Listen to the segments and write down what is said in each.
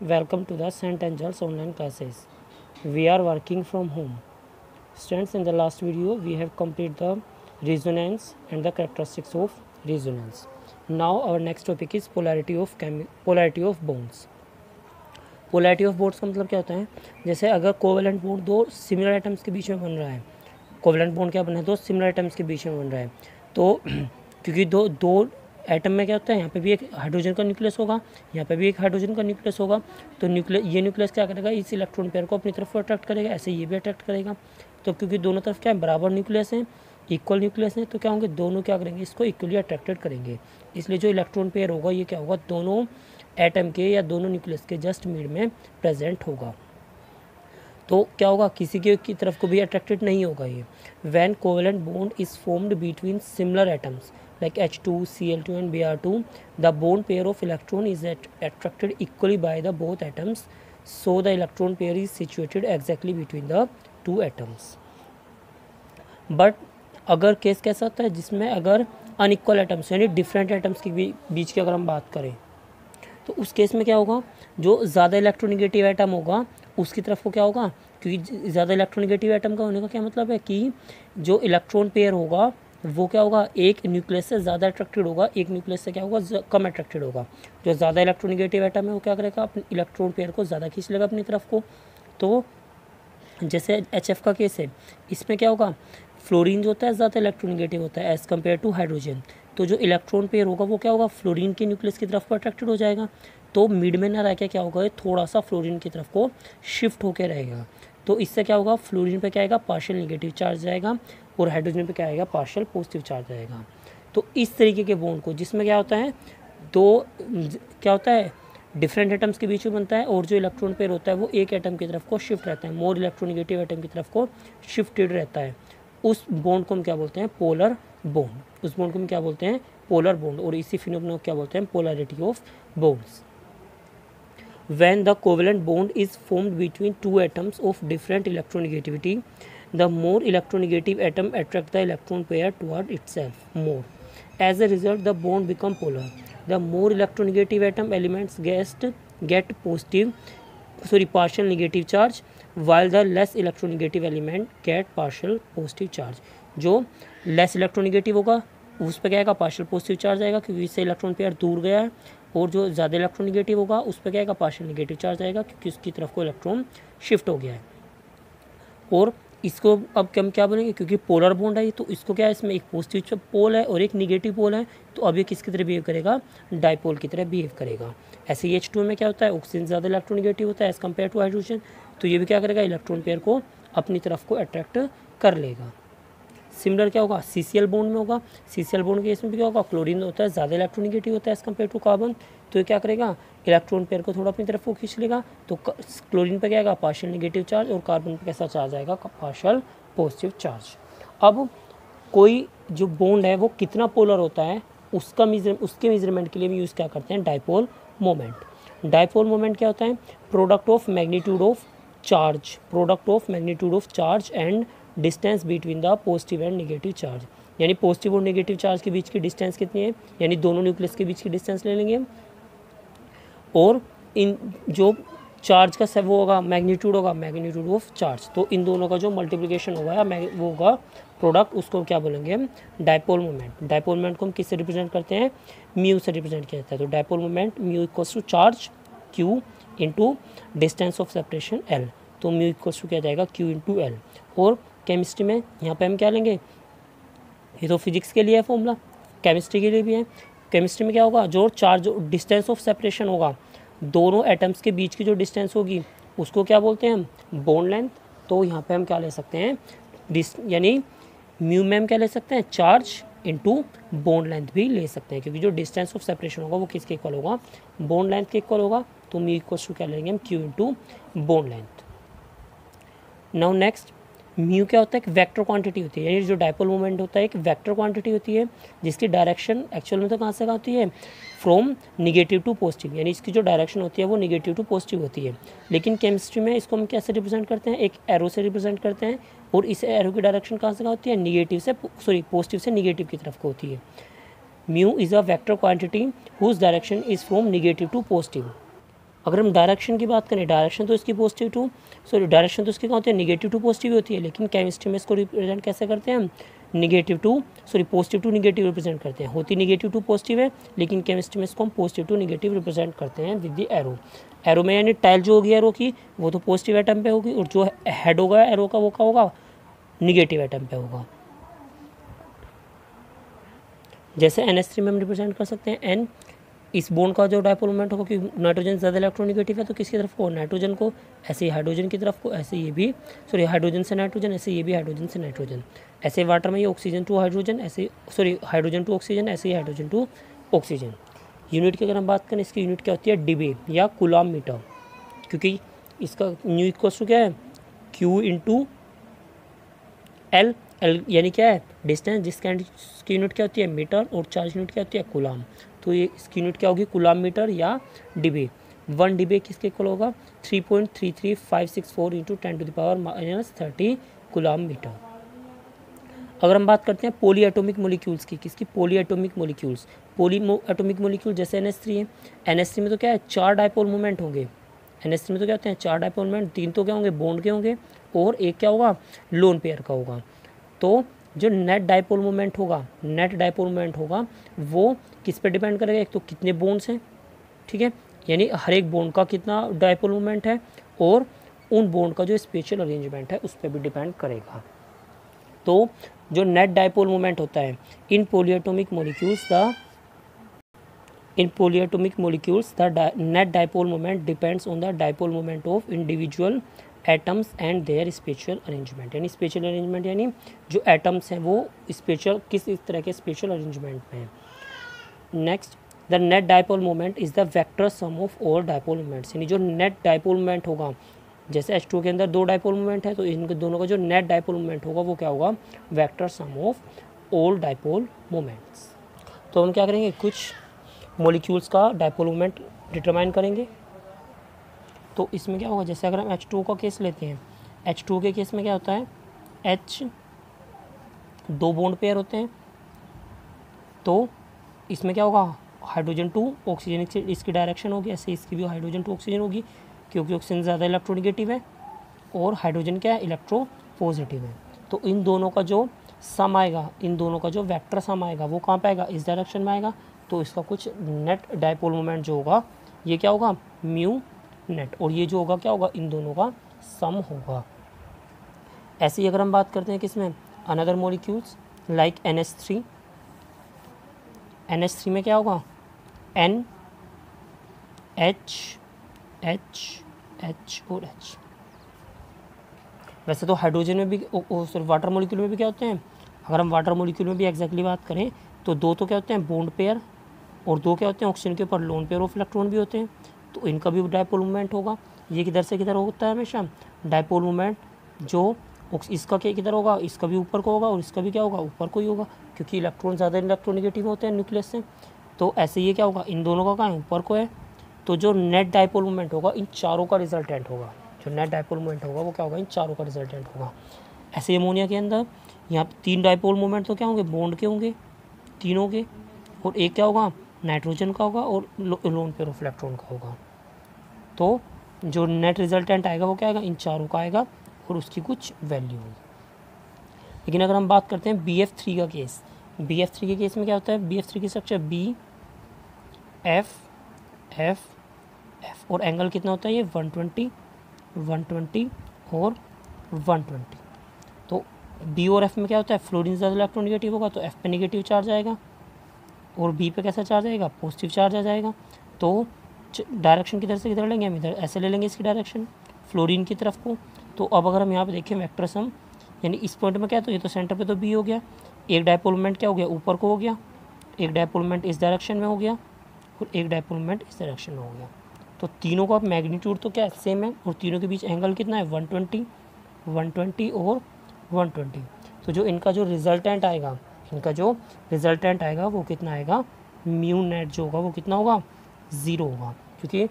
Welcome to the St. Angels online classes. We are working from home. Students, in the last video, we have completed the resonance and the characteristics of resonance. Now our next topic is polarity of bonds. Polarity of bonds का मतलब क्या होता है? जैसे अगर covalent bond दो similar atoms के बीच में बन रहा है, कोवेलेंट बॉन्ड क्या बना है? दो सिमिलर एटम्स के बीच में बन रहा है, तो क्योंकि दो एटम में क्या होता है, यहाँ पे भी एक हाइड्रोजन का न्यूक्लियस होगा, यहाँ पे भी एक हाइड्रोजन का न्यूक्लियस होगा, तो ये न्यूक्लियस क्या करेगा? इस इलेक्ट्रॉन पेयर को अपनी तरफ अट्रैक्ट करेगा, ऐसे ये भी अट्रैक्ट करेगा। तो क्योंकि दोनों तरफ क्या है, बराबर न्यूक्लियस है, इक्वल न्यूक्लियस है, तो क्या होंगे? दोनों क्या करेंगे? इसको इक्वली अट्रैक्टेड करेंगे। इसलिए जो इलेक्ट्रॉन पेयर होगा ये क्या होगा? दोनों एटम के या दोनों न्यूक्लियस के जस्ट मिड में प्रेजेंट होगा। तो क्या होगा? किसी की तरफ को भी अट्रैक्टेड नहीं होगा ये। When covalent bond is formed between similar atoms like H2, Cl2 and Br2, the bond pair of electron is attracted equally by the both atoms, so the electron pair is situated exactly between the two atoms. But अगर case कैसा होता है जिसमें अगर unequal atoms यानी different atoms के बीच की अगर हम बात करें, तो उस केस में क्या होगा? जो ज़्यादा इलेक्ट्रोनिगेटिव एटम होगा उसकी तरफ को क्या होगा? क्योंकि ज़्यादा इलेक्ट्रोनिगेटिव एटम का होने का क्या मतलब है कि जो इलेक्ट्रॉन पेयर होगा वो क्या होगा? एक न्यूक्लियस से ज़्यादा अट्रैक्टेड होगा, एक न्यूक्लियस से क्या होगा? कम अट्रैक्टेड होगा। जो ज़्यादा इलेक्ट्रोनिगेटिव एटम है वो क्या करेगा? अपने इलेक्ट्रॉन पेयर को ज़्यादा खींच लेगा अपनी तरफ को। तो जैसे HF का केस है, इसमें क्या होगा? फ्लोरीन जो होता है ज़्यादा इलेक्ट्रोनिगेटिव होता है एज़ कम्पेयर टू हाइड्रोजन। तो जो इलेक्ट्रॉन पेयर होगा वो क्या होगा? फ्लोरीन के न्यूक्लियस की तरफ को अट्रैक्टेड हो जाएगा। तो मिड में ना रह के क्या होगा? ये थोड़ा सा फ्लोरीन की तरफ को शिफ्ट होकर रहेगा। तो इससे क्या होगा? फ्लोरीन पे क्या आएगा? पार्शियल नेगेटिव चार्ज आएगा, और हाइड्रोजन पे क्या आएगा? पार्शियल पॉजिटिव चार्ज आएगा। तो इस तरीके के बॉन्ड को, जिसमें क्या होता है, क्या होता है? डिफरेंट एटम्स के बीच में बनता है, और जो इलेक्ट्रॉन पेयर होता है वो एक एटम की तरफ को शिफ्ट रहता है, मोर इलेक्ट्रोनिगेटिव एटम की तरफ को शिफ्टेड रहता है। उस बॉन्ड को हम क्या बोलते हैं? Polar bond. उस बॉन्ड को हम क्या बोलते हैं? Polar bond. और इसी फिनोमेनन को क्या बोलते हैं? Polarity of bonds. When the covalent bond is formed between two atoms of different electronegativity, the more electronegative atom attract the electron pair toward itself more. As a result, the bond become polar. The more electronegative atom elements get partial negative charge, while the less electronegative element get partial positive charge. जो less electronegative होगा उस पर क्या आएगा? Partial positive charge आएगा, क्योंकि इससे electron pair दूर गया है। और जो ज़्यादा इलेक्ट्रोनिगेटिव होगा उस पर क्या आएगा? पार्शियल नेगेटिव चार्ज आएगा, क्योंकि उसकी तरफ को इलेक्ट्रॉन शिफ्ट हो गया है। और इसको अब हम क्या बोलेंगे? क्योंकि पोलर बॉन्ड है तो इसको क्या है? इसमें एक पॉजिटिव पोल है और एक निगेटिव पोल है, तो अब ये किसकी तरह बिहेव करेगा? डाइपोल की तरह बिहेव करेगा। ऐसे ही H2 में क्या होता है? ऑक्सीजन ज़्यादा इलेक्ट्रोनिगेटिव होता है एज़ कम्पेयर टू हाइड्रोजन, तो ये भी क्या करेगा? इलेक्ट्रॉन पेयर को अपनी तरफ को अट्रैक्ट कर लेगा। सिमिलर क्या होगा? CCl बॉन्ड में होगा। CCl बॉन्ड के केस में भी क्या होगा? क्लोरीन होता है ज़्यादा इलेक्ट्रोनिगेटिव होता है एज़ कम्पेयर टू कार्बन, तो ये क्या करेगा? इलेक्ट्रॉन पेयर को थोड़ा अपनी तरफ को खींच लेगा। तो क्लोरीन पे क्या आएगा? पार्शियल नेगेटिव चार्ज, और कार्बन पे कैसा चार्ज आएगा? Partial positive charge. अब कोई जो बॉन्ड है वो कितना पोलर होता है उसके मेजरमेंट के लिए भी यूज़ क्या करते हैं? Dipole moment. डाइपोल मोमेंट क्या होता है? Product of magnitude of charge and distance between the positive and negative charge. यानी पॉजिटिव और नेगेटिव चार्ज के बीच की डिस्टेंस कितनी है? यानी दोनों न्यूक्लियस के बीच की डिस्टेंस ले लेंगे, और इन जो चार्ज का वो होगा मैग्नीट्यूड ऑफ चार्ज, तो इन दोनों का जो मल्टीप्लिकेशन होगा या वो होगा प्रोडक्ट, उसको क्या बोलेंगे हम? Dipole moment. डाइपोल मोमेंट को हम किससे रिप्रेजेंट करते हैं? म्यू से रिप्रेजेंट किया जाता है। तो dipole moment mu equals to charge Q into distance of separation L, तो म्यू इक्वल्स टू क्या जाएगा? Q into L। और केमिस्ट्री में यहाँ पे हम क्या लेंगे? ये तो फिजिक्स के लिए है फॉर्मूला, केमिस्ट्री के लिए भी है। केमिस्ट्री में क्या होगा? जो चार्ज डिस्टेंस ऑफ सेपरेशन होगा, दोनों एटम्स के बीच की जो डिस्टेंस होगी उसको क्या बोलते हैं हम? Bond length. तो यहाँ पे हम क्या ले सकते हैं? यानी म्यू में हम क्या ले सकते हैं? चार्ज इंटू बॉन्ड लेंथ भी ले सकते हैं, क्योंकि जो डिस्टेंस ऑफ सेपरेशन होगा वो किसके इक्वल होगा? बॉन्ड लेंथ के इक्वल होगा। तो म्यू इक्वल टू क्या लेंगे हम? Q into bond length. Now next, mu क्या होता है? एक वेक्टर क्वांटिटी होती है, यानी जो डाइपोल मोमेंट होता है एक वेक्टर क्वांटिटी होती है, जिसकी डायरेक्शन एक्चुअल में तो कहाँ से आती है? फ्रॉम निगेटिव टू पॉजिटिव, यानी इसकी जो डायरेक्शन होती है वो निगेटिव टू पॉजिटिव होती है। लेकिन केमिस्ट्री में इसको हम कैसे रिप्रेजेंट करते हैं? एक एरो से रिप्रेजेंट करते हैं, और इस एरो की डायरेक्शन कहाँ से होती है? पॉजिटिव से निगेटिव की तरफ को होती है। Mu is a vector quantity whose direction is from negative to positive. अगर हम डायरेक्शन की बात करें, डायरेक्शन तो इसकी पॉजिटिव टू डायरेक्शन तो इसकी क्या होती है, निगेटिव टू पॉजिटिव होती है, लेकिन केमिस्ट्री में इसको रिप्रेजेंट कैसे करते हैं हम, पॉजिटिव टू निगेटिव रिप्रेजेंट करते हैं। होती निगेटिव टू पॉजिटिव है, लेकिन केमिस्ट्री में इसको हम पॉजिटिव टू निगेटिव रिप्रेजेंट करते हैं विद द एरो में, यानी टेल जो होगी एरो की वो तो पॉजिटिव एटम पे होगी, और जो हेड होगा एरो का वो क्या होगा, निगेटिव एटम पे होगा। जैसे NH3 में हम रिप्रेजेंट कर सकते हैं N, इस बॉन्ड का जो डायपोल मोमेंट होगा, क्योंकि नाइट्रोजन ज़्यादा इलेक्ट्रोनिगेटिव है तो किसकी तरफ को, नाइट्रोजन को, ऐसे ही हाइड्रोजन की तरफ को, ऐसे ये भी हाइड्रोजन से नाइट्रोजन, ऐसे ये भी हाइड्रोजन से नाइट्रोजन, ऐसे वाटर में ये ऑक्सीजन टू हाइड्रोजन, ऐसे हाइड्रोजन टू ऑक्सीजन, ऐसे ही हाइड्रोजन टू ऑक्सीजन। यूनिट की अगर हम बात करें, इसकी यूनिट क्या होती है, डिबे या कूलम मीटर, क्योंकि इसका न्यू इक्वल्स टू क्या है, Q इंटू L यानी क्या है, डिस्टेंस, जिसकी यूनिट क्या होती है, मीटर, और चार्ज यूनिट क्या होती है, कूलम। तो ये इसकी यूनिट क्या होगी, कूलम मीटर या डिबे। 1 डिबे किसके इक्वल होगा, 3.33564 इंटू 10⁻⁻30 कूलम मीटर। अगर हम बात करते हैं पॉली एटॉमिक मोलिक्यूल्स की, किसकी, poly atomic molecules, atomic molecule जैसे NH3 है, NH3 में तो क्या है, 4 डायपोल मोमेंट होंगे, NH3 में तो क्या होते हैं, 4 डायपोल मोमेंट, 3 तो क्या होंगे, बॉन्ड के होंगे, और एक क्या होगा, लोन पेयर का होगा। तो जो नेट डायपोल मोमेंट होगा वो किस पे डिपेंड करेगा, एक तो कितने बॉन्ड्स हैं, ठीक है, यानी हर एक बॉन्ड का कितना डायपोल मोमेंट है, और उन बॉन्ड का जो स्पेशल अरेंजमेंट है उस पर भी डिपेंड करेगा। तो जो नेट डायपोल मोमेंट होता है in polyatomic molecules the net dipole moment depends on the dipole moment of individual atoms and their spatial arrangement, यानी स्पेशल अरेंजमेंट यानी जो एटम्स हैं वो स्पेशल किस तरह के स्पेशल अरेंजमेंट में हैं। Next, the net dipole moment is the vector sum of all dipole moments, यानी जो नेट डायपोल मोमेंट होगा, जैसे H2 के अंदर 2 डायपोल मोमेंट है तो इनके दोनों का जो नेट डायपोल मोमेंट होगा वो क्या होगा, vector sum of all dipole moments. तो हम क्या करेंगे, कुछ मॉलिक्यूल्स का डायपोल मोमेंट डिटरमाइन करेंगे। तो इसमें क्या होगा, जैसे अगर हम H2 का केस लेते हैं, H2 के केस में क्या होता है, H 2 बॉन्ड पेयर होते हैं, तो इसमें क्या होगा, हाइड्रोजन टू ऑक्सीजन इसकी डायरेक्शन होगी, ऐसे इसकी भी हाइड्रोजन टू ऑक्सीजन होगी, क्योंकि ऑक्सीजन ज़्यादा इलेक्ट्रोनिगेटिव है और हाइड्रोजन क्या है, इलेक्ट्रो पॉजिटिव है। तो इन दोनों का जो सम आएगा, इन दोनों का जो वेक्टर सम आएगा वो कहाँ पे आएगा, इस डायरेक्शन में आएगा। तो इसका कुछ नेट डायपोल मोमेंट जो होगा ये क्या होगा, म्यू नेट, और ये जो होगा क्या होगा, इन दोनों का सम होगा। ऐसे ही अगर हम बात करते हैं किसमें, अनदर मॉलिक्यूल्स लाइक NH3 में क्या होगा, N H और H। वैसे तो हाइड्रोजन में भी वाटर मॉलिक्यूल में भी क्या होते हैं, अगर हम वाटर मॉलिक्यूल में भी एग्जैक्टली बात करें तो 2 तो क्या होते हैं, बॉन्ड पेयर, और 2 क्या होते हैं, ऑक्सीजन के ऊपर लोन पेयर ऑफ इलेक्ट्रॉन भी होते हैं, तो इनका भी डायपोल मोमेंट होगा। ये किधर से किधर होता है हमेशा, डायपोल मोमेंट जो इसका क्या किधर होगा, इसका भी ऊपर को होगा, और इसका भी क्या होगा, ऊपर को ही होगा, क्योंकि इलेक्ट्रॉन ज़्यादा इलेक्ट्रोनिगेटिव होते हैं न्यूक्लियस से। तो ऐसे ये क्या होगा, इन दोनों का कहाँ है, ऊपर को है। तो जो नेट डायपोल मोमेंट होगा इन चारों का रिजल्टेंट होगा, जो नेट डायपोल मोमेंट होगा वो क्या होगा, इन चारों का रिजल्टेंट होगा। ऐसे अमोनिया के अंदर यहाँ 3 डायपोल मोमेंट तो क्या होंगे, बॉन्ड के होंगे, तीनों के, और एक क्या होगा, नाइट्रोजन का होगा, और लोन पेयर ऑफ इलेक्ट्रॉन का होगा। तो जो नेट रिजल्टेंट आएगा वो क्या आएगा, इन चारों का आएगा, और उसकी कुछ वैल्यू होगी। लेकिन अगर हम बात करते हैं BF3 का केस, BF3 के केस में क्या होता है, BF3 की structure B F F F, और एंगल कितना होता है, ये 120 और 120। तो B और F में क्या होता है, फ्लोरीन ज़्यादा इलेक्ट्रोनिगेटिव होगा तो F पे नेगेटिव चार्ज आएगा, और B पे कैसा चार्ज आएगा, पॉजिटिव चार्ज आ जाएगा। तो डायरेक्शन किधर से किधर लेंगे, हम इधर ऐसे ले लेंगे इसकी डायरेक्शन, फ्लोरीन की तरफ को। तो अब अगर हम यहाँ पे देखें वेक्टर सम, यानी इस पॉइंट में क्या है, तो ये तो सेंटर पे तो B हो गया, एक डायपोल मोमेंट क्या हो गया, ऊपर को हो गया, एक डायपोल मोमेंट इस डायरेक्शन में हो गया, और एक डायपोल मोमेंट इस डायरेक्शन में हो गया। तो तीनों का मैग्नीट्यूड तो क्या सेम है, और तीनों के बीच एंगल कितना है, 120 और 120। तो जो इनका जो रिजल्टेंट आएगा वो कितना आएगा, म्यू नेट जो होगा वो कितना होगा, 0 होगा। क्योंकि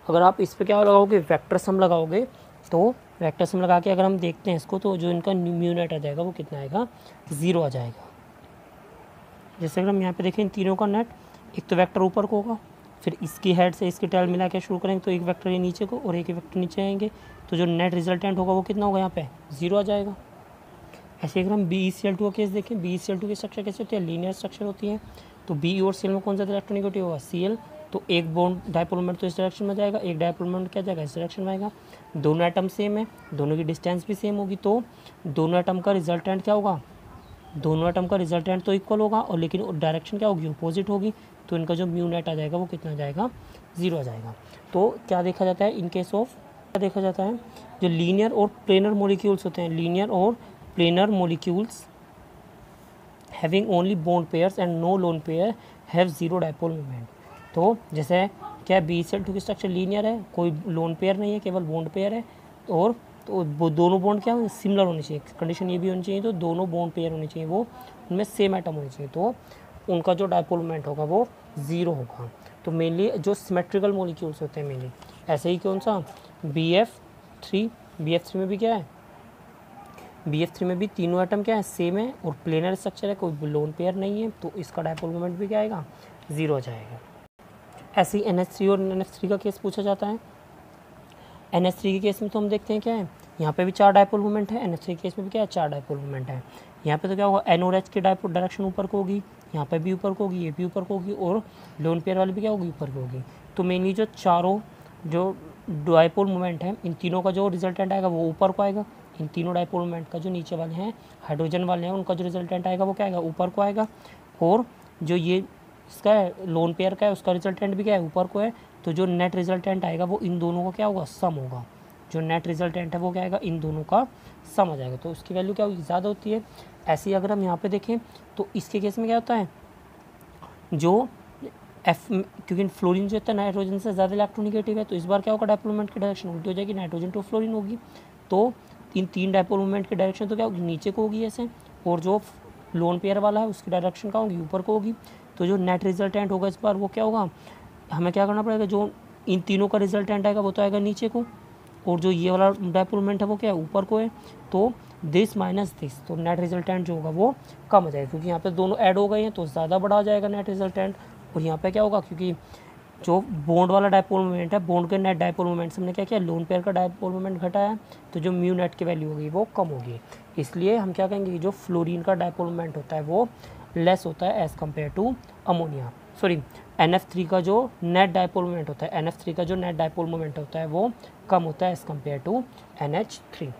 अगर आप इस पर क्या लगाओगे, वेक्टर सम लगाओगे, तो वेक्टर सम लगा के अगर हम देखते हैं इसको, तो जो इनका म्यू नेट आ जाएगा वो कितना आएगा, 0 आ जाएगा। जैसे अगर हम यहाँ पे देखें इन तीनों का नेट, एक तो वेक्टर ऊपर को होगा, फिर इसकी हेड से इसके टेल मिला के शुरू करेंगे तो एक वेक्टर ये नीचे को और एक वेक्टर नीचे आएंगे, तो जो नेट रिजल्टेंट होगा वो कितना होगा, यहाँ पे 0 आ जाएगा। ऐसे अगर हम BeCl2 का केस देखें, BeCl2 की स्ट्रक्चर कैसे होती है, लीनियर स्ट्रक्चर होती है। तो बी और Cl में कौन सा इलेक्ट्रोनेगेटिव होगा, Cl। तो एक बॉन्ड डायपोल मोमेंट तो इस डायरेक्शन में जाएगा, एक डायपोल मोमेंट क्या जाएगा, इस डायरेक्शन में आएगा। दोनों एटम सेम है, दोनों की डिस्टेंस भी सेम होगी, तो दोनों एटम का रिजल्टेंट क्या होगा, दोनों एटम का रिजल्टेंट तो इक्वल होगा, और लेकिन डायरेक्शन क्या होगी, अपोजिट होगी। तो इनका जो म्यू नेट आ जाएगा वो कितना आ जाएगा, 0 आ जाएगा। तो क्या देखा जाता है इन केस ऑफ, क्या देखा जाता है, जो लीनियर और प्लेनर मॉलिक्यूल्स होते हैं, लीनियर और planar molecules having only bond pairs and no lone pair have 0 dipole moment. तो जैसे क्या BeCl2 की स्ट्रक्चर लीनियर है, कोई लोन पेयर नहीं है, केवल बॉन्ड पेयर है, और तो वो दोनों बॉन्ड क्या सिमिलर होने चाहिए, कंडीशन ये भी होनी चाहिए, तो दोनों बॉन्ड पेयर होने चाहिए, वो उनमें सेम एटम होने चाहिए, तो उनका जो डायपोल मोमेंट होगा वो 0 होगा। तो मेनली जो सिमेट्रिकल मॉलिक्यूल्स होते हैं मेनली, ऐसे ही कौन सा BF3 में भी क्या है, BF3 में भी तीनों एटम क्या है, सेम है, और प्लेनर स्ट्रक्चर है, कोई लोन पेयर नहीं है, तो इसका डायपोल मोमेंट भी क्या आएगा, 0 आ जाएगा। ऐसे ही NH3 और NF3 का केस पूछा जाता है। NH3 के केस में तो हम देखते हैं क्या है, यहाँ पे भी 4 डायपोल मोमेंट है, NH3 के केस में भी क्या है, 4 डायपोल मोमेंट है। यहाँ पे तो क्या होगा, N और H की डायरेक्शन ऊपर को होगी, यहाँ पे भी ऊपर को होगी, ये भी ऊपर को होगी, और लोन पेयर वाली भी क्या होगी, ऊपर को होगी। तो मेनली जो चारों जो डायपोल मोमेंट है, इन तीनों का जो रिजल्टेंट आएगा वो ऊपर को आएगा। इन तीनों डायपोल मोमेंट का जो नीचे वाले हैं, हाइड्रोजन वाले हैं, उनका जो रिजल्टेंट आएगा वो क्या आएगा, ऊपर को आएगा। और जो ये इसका है लोन पेयर का है, उसका रिजल्टेंट भी क्या है, ऊपर को है। तो जो नेट रिजल्टेंट आएगा वो इन दोनों का क्या होगा, सम होगा। जो नेट रिजल्टेंट है वो क्या आएगा, इन दोनों का सम आ जाएगा, तो उसकी वैल्यू क्या होगी, ज़्यादा होती है। ऐसे ही अगर हम यहाँ पे देखें तो इसके केस में क्या होता है, जो क्योंकि फ्लोरीन जो होता है नाइट्रोजन से ज़्यादा इलेक्ट्रोनेगेटिव है, तो इस बार क्या होगा, डायपोल मोमेंट की डायरेक्शन उल्टी हो जाएगी, नाइट्रोजन टू फ्लोरीन होगी। तो इन 3 डायपोल मोमेंट की डायरेक्शन तो क्या होगी, नीचे को होगी ऐसे, और जो लोन पेयर वाला है उसकी डायरेक्शन क्या होगी, ऊपर को होगी। तो जो नेट रिजल्टेंट होगा इस बार वो क्या होगा, हमें क्या करना पड़ेगा, जो इन तीनों का रिजल्टेंट आएगा वो तो आएगा नीचे को, और जो ये वाला डायपोल मोमेंट है वो क्या है, ऊपर को है। तो दिस माइनस दिस, तो नेट रिजल्टेंट जो होगा वो कम हो जाएगा, क्योंकि यहाँ पे दोनों ऐड हो गए हैं तो ज़्यादा बड़ा हो जाएगा नेट रिजल्टेंट। और यहाँ पे क्या होगा, क्योंकि जो बॉन्ड वाला डायपोल मोमेंट है, बॉन्ड के नेट डायपोल मोमेंट से हमने क्या किया, लोन पेयर का डायपोल मोमेंट घटाया, तो जो म्यू नेट की वैल्यू होगी वो कम होगी। इसलिए हम क्या कहेंगे, जो फ्लोरीन का डायपोल मोमेंट होता है वो लेस होता है as compare to ammonia, sorry NF3 का जो नेट डायपोल मोमेंट होता है, NF3 का जो नेट डायपोल मोमेंट होता है वो कम होता है एज़ कम्पेयर टू NH3।